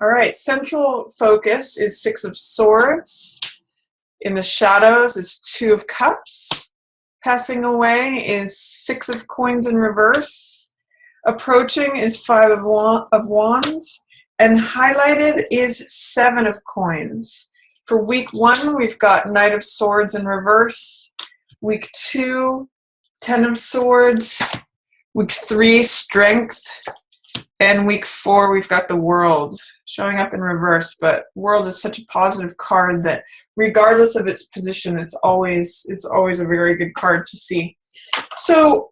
All right, central focus is Six of Swords. In the shadows is Two of Cups. Passing away is Six of Coins in reverse. Approaching is Five of Wands. And highlighted is Seven of Coins. For week 1, we've got Knight of Swords in reverse. Week 2, Ten of Swords. Week 3, Strength. And week 4, we've got the World showing up in reverse. But World is such a positive card that regardless of its position, it's always a very good card to see. So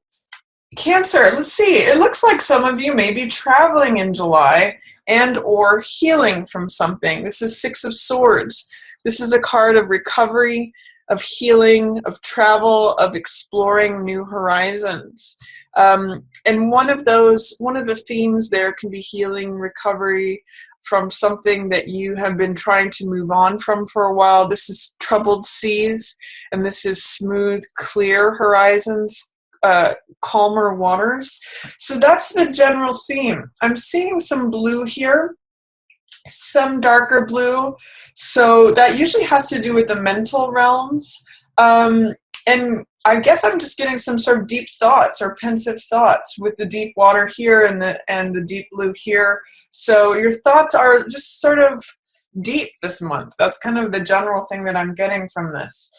Cancer, let's see. It looks like some of you may be traveling in July and or healing from something. This is Six of Swords. This is a card of recovery, of healing, of travel, of exploring new horizons. And one of the themes there can be healing, recovery from something that you have been trying to move on from for a while. This is troubled seas, and this is smooth, clear horizons, calmer waters. So that's the general theme. I'm seeing some blue here, some darker blue. So that usually has to do with the mental realms. And I guess I'm just getting some sort of deep thoughts or pensive thoughts with the deep water here and the deep blue here. So your thoughts are just sort of deep this month. That's kind of the general thing that I'm getting from this.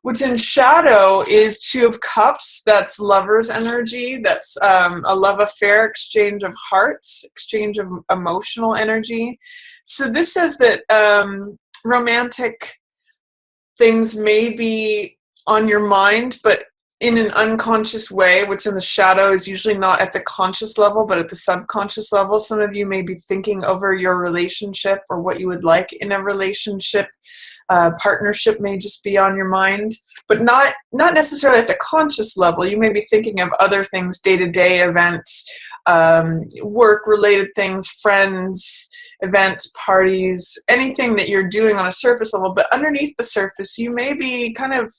What's in shadow is Two of Cups. That's lover's energy. That's a love affair, exchange of hearts, exchange of emotional energy. So this says that romantic things may be on your mind, but in an unconscious way. What's in the shadow is usually not at the conscious level, but at the subconscious level. Some of you may be thinking over your relationship or what you would like in a relationship. Partnership may just be on your mind, but not necessarily at the conscious level. You may be thinking of other things, day-to-day events, work-related things, friends, events, parties, anything that you're doing on a surface level. But underneath the surface, you may be kind of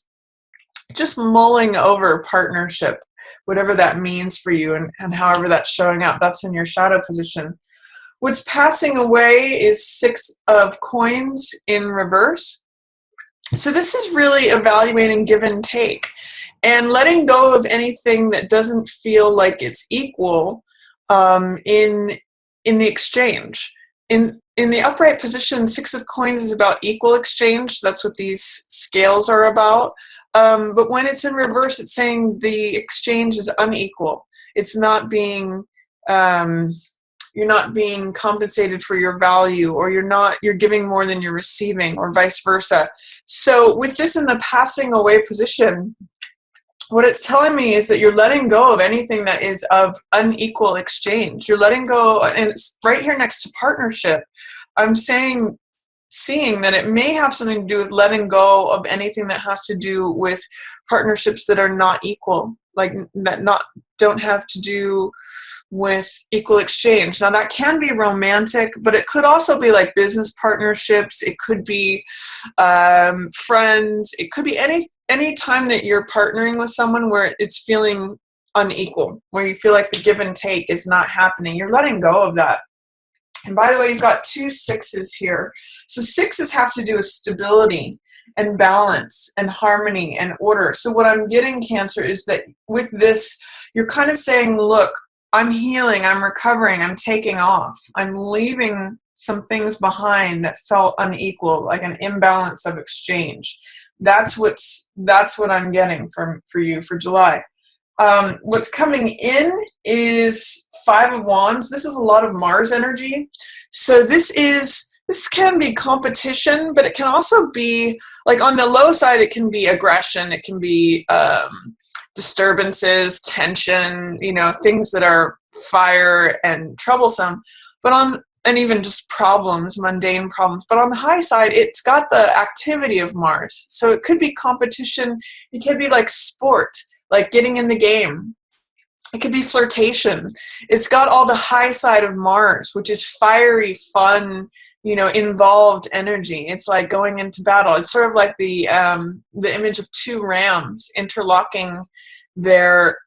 just mulling over partnership, whatever that means for you, and however that's showing up. That's in your shadow position. What's passing away is Six of Coins in reverse. So this is really evaluating give and take and letting go of anything that doesn't feel like it's equal in the exchange. In the upright position, Six of Coins is about equal exchange. That's what these scales are about. But when it's in reverse, it's saying the exchange is unequal. It's not being, you're not being compensated for your value, or you're giving more than you're receiving, or vice versa. So with this in the passing away position, what it's telling me is that you're letting go of anything that is of unequal exchange. You're letting go, and it's right here next to partnership. I'm seeing that it may have something to do with letting go of anything that has to do with partnerships that are not equal, like that don't have to do with equal exchange. Now that can be romantic, but it could also be like business partnerships. It could be friends. It could be any time that you're partnering with someone where it's feeling unequal, where you feel like the give and take is not happening. You're letting go of that. And by the way, you've got 2 sixes here. So 6s have to do with stability and balance and harmony and order. So what I'm getting, Cancer, is that with this, you're kind of saying, look, I'm healing, I'm recovering, I'm taking off. I'm leaving some things behind that felt unequal, like an imbalance of exchange. That's what I'm getting for you for July. What's coming in is Five of Wands. This is a lot of Mars energy. So this can be competition, but it can also be, like on the low side, it can be aggression. It can be disturbances, tension, things that are fire and troublesome, and even just problems, mundane problems. But on the high side, it's got the activity of Mars. So it could be competition. It could be like sport, like getting in the game. It could be flirtation. It's got all the high side of Mars, which is fiery, fun, involved energy. It's like going into battle. It's sort of like the image of 2 rams interlocking their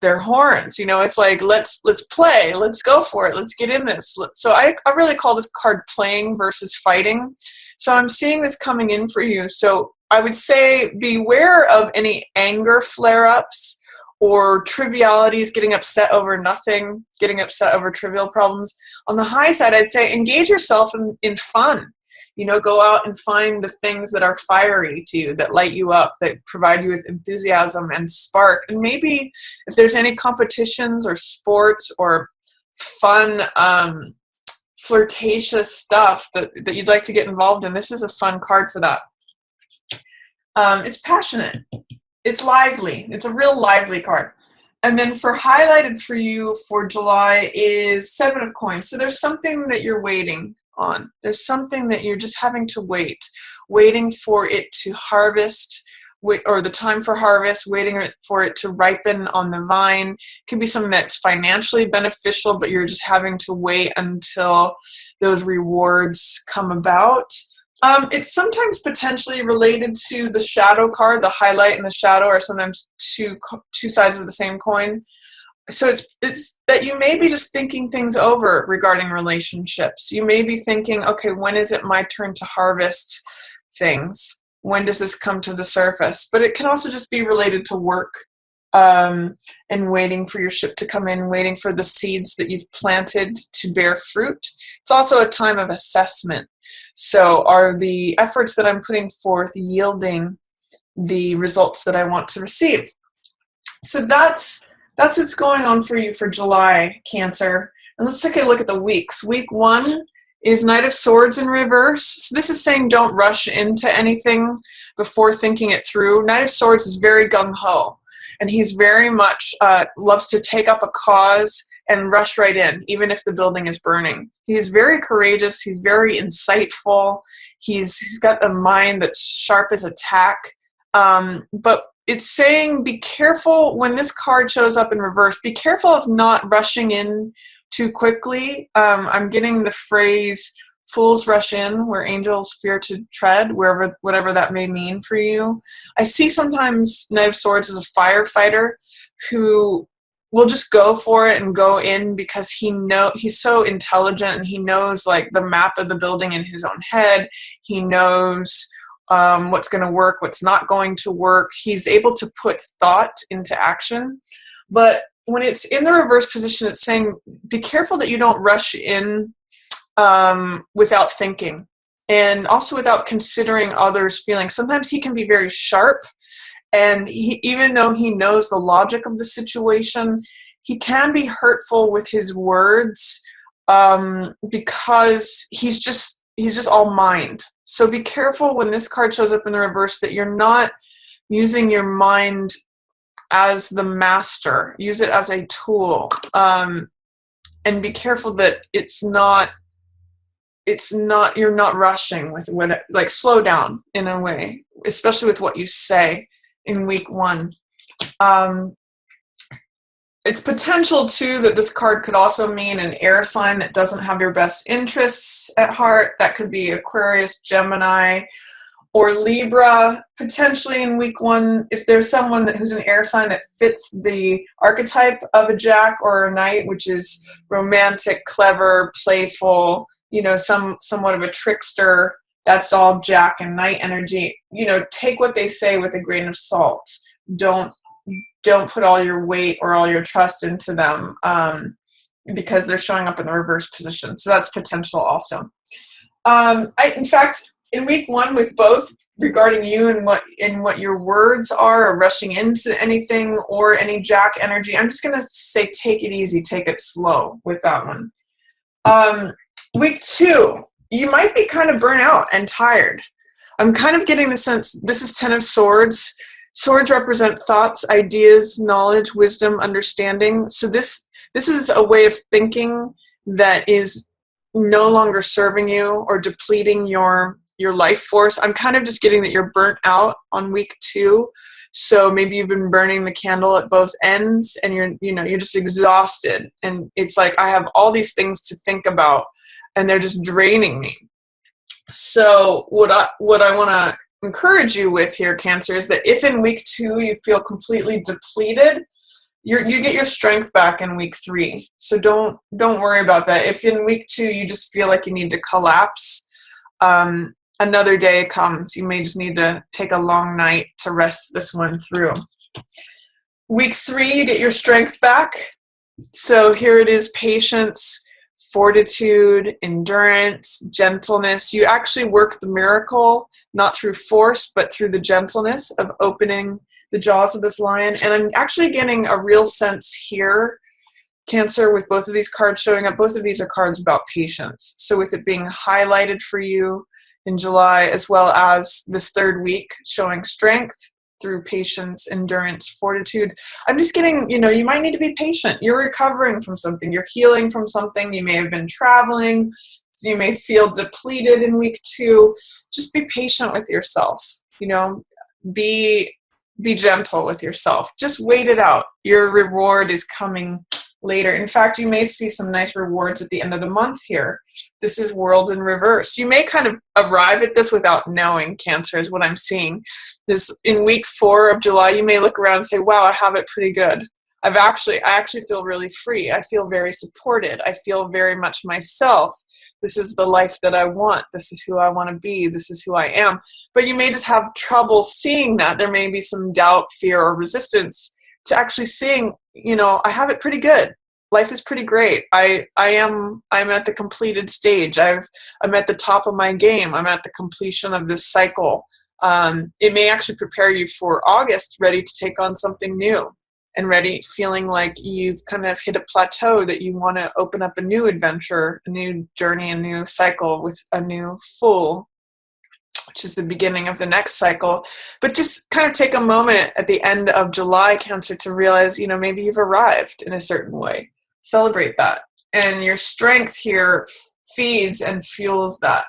their horns. It's like, let's play, let's go for it, let's get in this. So I really call this card playing versus fighting. So I'm seeing this coming in for you. So I would say beware of any anger flare-ups or trivialities, getting upset over nothing, getting upset over trivial problems. On the high side, I'd say engage yourself in fun. Go out and find the things that are fiery to you, that light you up, that provide you with enthusiasm and spark. And maybe if there's any competitions or sports or fun, flirtatious stuff that you'd like to get involved in, this is a fun card for that. It's passionate. It's lively. It's a real lively card. And then for highlighted for you for July is 7 of coins. So there's something that you're waiting on. There's something that you're just having to waiting for it to harvest, or the time for harvest, waiting for it to ripen on the vine. It could be something that's financially beneficial, but you're just having to wait until those rewards come about. It's sometimes potentially related to the shadow card. The highlight and the shadow are sometimes two sides of the same coin. So it's that you may be just thinking things over regarding relationships. You may be thinking, okay, when is it my turn to harvest things? When does this come to the surface? But it can also just be related to work, and waiting for your ship to come in, waiting for the seeds that you've planted to bear fruit. It's also a time of assessment. So are the efforts that I'm putting forth yielding the results that I want to receive? So that's what's going on for you for July, Cancer. And let's take a look at the weeks. Week 1 is Knight of Swords in reverse. So this is saying don't rush into anything before thinking it through. Knight of Swords is very gung-ho, and he's very much loves to take up a cause and rush right in, even if the building is burning. He's very courageous. He's very insightful. He's got a mind that's sharp as a tack. But it's saying be careful when this card shows up in reverse. Be careful of not rushing in too quickly. I'm getting the phrase, fools rush in where angels fear to tread, whatever that may mean for you. I see sometimes Knight of Swords as a firefighter who will just go for it and go in because he's so intelligent, and he knows like the map of the building in his own head. He knows what's going to work, what's not going to work. He's able to put thought into action. But when it's in the reverse position, it's saying be careful that you don't rush in without thinking, and also without considering others' feelings. Sometimes he can be very sharp, and even though he knows the logic of the situation, he can be hurtful with his words because he's just all mind. So be careful when this card shows up in the reverse that you're not using your mind as the master. Use it as a tool, and be careful that you're not rushing with what, like, slow down in a way, especially with what you say in week 1. It's potential too that this card could also mean an air sign that doesn't have your best interests at heart. That could be Aquarius, Gemini, or Libra. Potentially in week 1, if there's someone who's an air sign that fits the archetype of a Jack or a Knight, which is romantic, clever, playful, somewhat of a trickster. That's all Jack and Knight energy. Take what they say with a grain of salt. Don't put all your weight or all your trust into them because they're showing up in the reverse position. So that's potential also. In fact, in week 1, with both regarding you and what your words are, or rushing into anything or any Jack energy, I'm just going to say take it easy, take it slow with that one. Week 2, you might be kind of burnt out and tired. I'm kind of getting the sense this is 10 of Swords. Swords represent thoughts, ideas, knowledge, wisdom, understanding. So this is a way of thinking that is no longer serving you or depleting your life force. I'm kind of just getting that you're burnt out on week 2. So maybe you've been burning the candle at both ends, and you're just exhausted. And it's like, I have all these things to think about, and they're just draining me. So what I want to encourage you with here, Cancer, is that if in week 2 you feel completely depleted, you get your strength back in week 3. So don't worry about that. If in week 2 you just feel like you need to collapse, another day comes. You may just need to take a long night to rest this one through. Week 3, you get your strength back. So here it is: patience, fortitude, endurance, gentleness. You actually work the miracle, not through force, but through the gentleness of opening the jaws of this lion. And I'm actually getting a real sense here, Cancer, with both of these cards showing up. Both of these are cards about patience. So with it being highlighted for you in July, as well as this 3rd week showing strength through patience, endurance, fortitude, I'm just getting, you might need to be patient. You're recovering from something. You're healing from something. You may have been traveling. You may feel depleted in week 2. Just be patient with yourself. Be gentle with yourself. Just wait it out. Your reward is coming later. In fact, you may see some nice rewards at the end of the month here. This is world in reverse. You may kind of arrive at this without knowing, Cancer, is what I'm seeing. This in week 4 of July, you may look around and say, wow, I have it pretty good. I actually feel really free. I feel very supported. I feel very much myself. This is the life that I want. This is who I want to be. This is who I am. But you may just have trouble seeing that. There may be some doubt, fear, or resistance to actually seeing, I have it pretty good. Life is pretty great. I'm at the completed stage. I'm at the top of my game. I'm at the completion of this cycle. It may actually prepare you for August, ready to take on something new, and ready, feeling like you've kind of hit a plateau, that you want to open up a new adventure, a new journey, a new cycle with a new full, which is the beginning of the next cycle. But just kind of take a moment at the end of July, Cancer, to realize, maybe you've arrived in a certain way. Celebrate that. And your strength here feeds and fuels that.